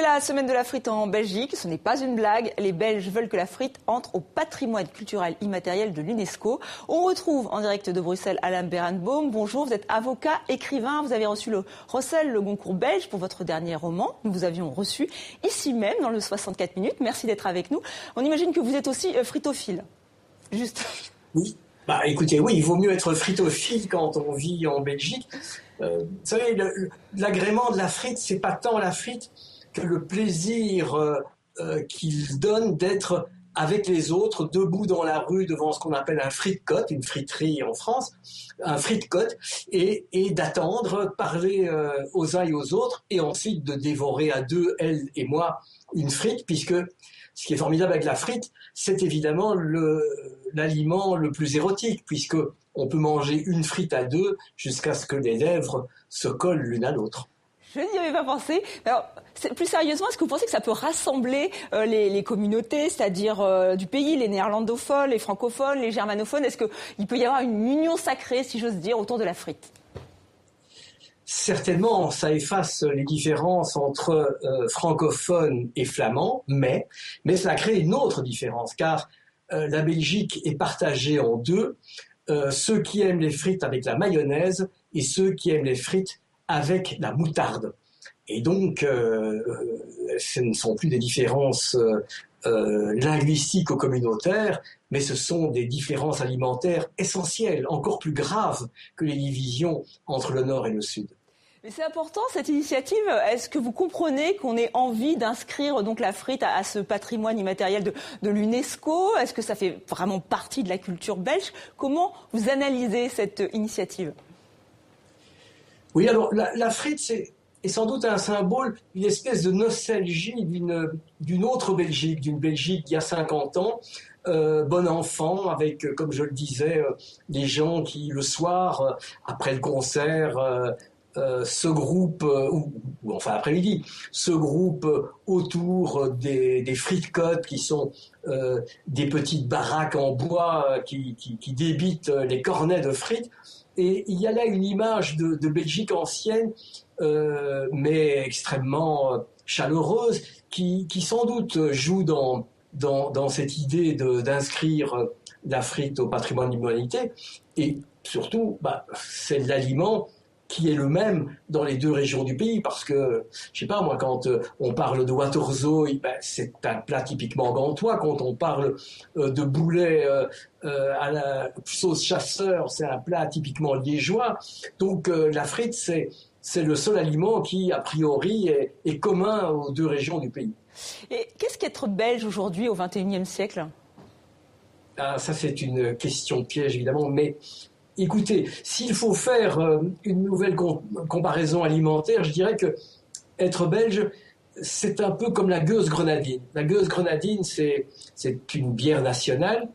C'est la semaine de la frite en Belgique. Ce n'est pas une blague. Les Belges veulent que la frite entre au patrimoine culturel immatériel de l'UNESCO. On retrouve en direct de Bruxelles Alain Berenbaum. Bonjour, vous êtes avocat, écrivain. Vous avez reçu le Rossel, le Goncourt belge pour votre dernier roman. Nous vous avions reçu ici même dans le 64 minutes. Merci d'être avec nous. On imagine que vous êtes aussi fritophile. Juste. Oui. Écoutez, oui, il vaut mieux être fritophile quand on vit en Belgique. Vous savez, l'agrément de la frite, c'est pas tant la frite que le plaisir qu'il donne d'être avec les autres, debout dans la rue devant ce qu'on appelle un frite-cote, une friterie en France, un frite-cote, et d'attendre, parler aux uns et aux autres, et ensuite de dévorer à deux, elle et moi, une frite, puisque ce qui est formidable avec la frite, c'est évidemment l'aliment le plus érotique, puisque on peut manger une frite à deux jusqu'à ce que les lèvres se collent l'une à l'autre. Je n'y avais pas pensé. Alors, plus sérieusement, est-ce que vous pensez que ça peut rassembler les communautés, c'est-à-dire du pays, les néerlandophones, les francophones, les germanophones? Est-ce qu'il peut y avoir une union sacrée, si j'ose dire, autour de la frite? Certainement, ça efface les différences entre francophones et flamands, mais ça crée une autre différence, car la Belgique est partagée en deux, ceux qui aiment les frites avec la mayonnaise et ceux qui aiment les frites avec la moutarde. Et donc, ce ne sont plus des différences linguistiques ou communautaires, mais ce sont des différences alimentaires essentielles, encore plus graves que les divisions entre le Nord et le Sud. Mais c'est important cette initiative. Est-ce que vous comprenez qu'on ait envie d'inscrire donc la frite à ce patrimoine immatériel de l'UNESCO? Est-ce que ça fait vraiment partie de la culture belge? Comment vous analysez cette initiative? Oui, alors la frite est sans doute un symbole, une espèce de nostalgie d'une autre Belgique, d'une Belgique d'il y a 50 ans, bon enfant, avec, comme je le disais, des gens qui, le soir, après le concert, ce groupe, ou enfin après-midi, ce groupe autour des frite-cotes qui sont des petites baraques en bois qui débitent les cornets de frites. Et il y a là une image de Belgique ancienne, mais extrêmement chaleureuse, qui sans doute joue dans cette idée d'inscrire la frite au patrimoine de l'humanité. Et surtout, c'est l'aliment qui est le même dans les deux régions du pays, parce que, je sais pas moi, quand on parle de Waterzooi, c'est un plat typiquement gantois. Quand on parle de boulet à la sauce chasseur, c'est un plat typiquement liégeois. Donc la frite, c'est le seul aliment qui, a priori, est commun aux deux régions du pays. Et qu'est-ce qu'être belge aujourd'hui au XXIe siècle? Ça, c'est une question piège, évidemment, mais écoutez, s'il faut faire une nouvelle comparaison alimentaire, je dirais que être belge, c'est un peu comme la gueuse grenadine. La gueuse grenadine, c'est une bière nationale.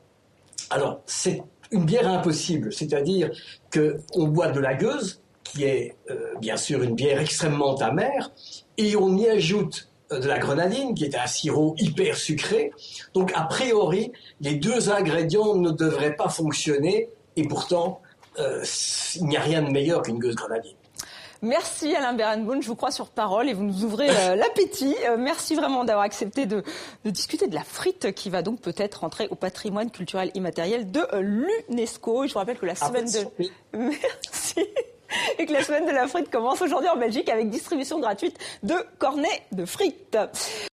Alors, c'est une bière impossible, c'est-à-dire qu'on boit de la gueuse, qui est bien sûr une bière extrêmement amère, et on y ajoute de la grenadine, qui est un sirop hyper sucré. Donc, a priori, les deux ingrédients ne devraient pas fonctionner, et pourtant, il n'y a rien de meilleur qu'une gueuse grenadine. Merci Alain Berenbaum, je vous crois sur parole et vous nous ouvrez l'appétit. Merci vraiment d'avoir accepté de discuter de la frite qui va donc peut-être entrer au patrimoine culturel immatériel de l'UNESCO. Et je vous rappelle que la semaine Merci. Et que la semaine de la frite commence aujourd'hui en Belgique avec distribution gratuite de cornets de frites.